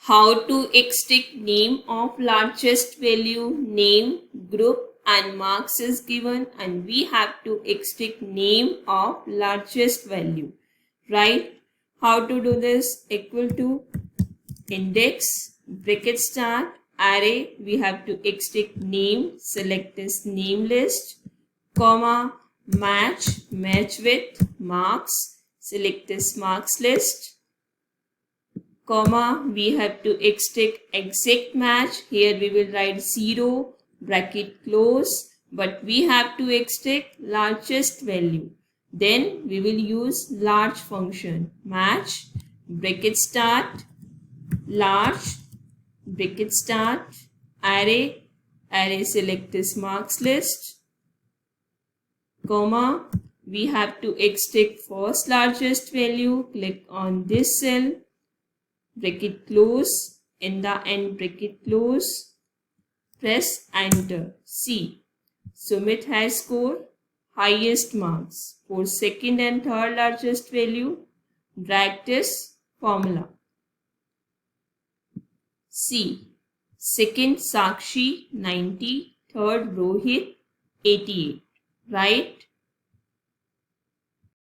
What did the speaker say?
How to extract name of largest value, name, group and marks is given and we have to extract name of largest value, right? How to do this? Equal to index, bracket start, array, we have to extract name, select this name list, comma, match with marks, select this marks list, comma, we have to extract exact match, here we will write 0, bracket close, but we have to extract largest value. Then we will use large function, match, bracket start, large, bracket start, array, select this marks list, comma, we have to extract first largest value, click on this cell, bracket close, in the end bracket close, press enter. See, Sumit has scored highest marks for second and third largest value. Drag this formula. See, second Sakshi 90, third Rohit 88, right?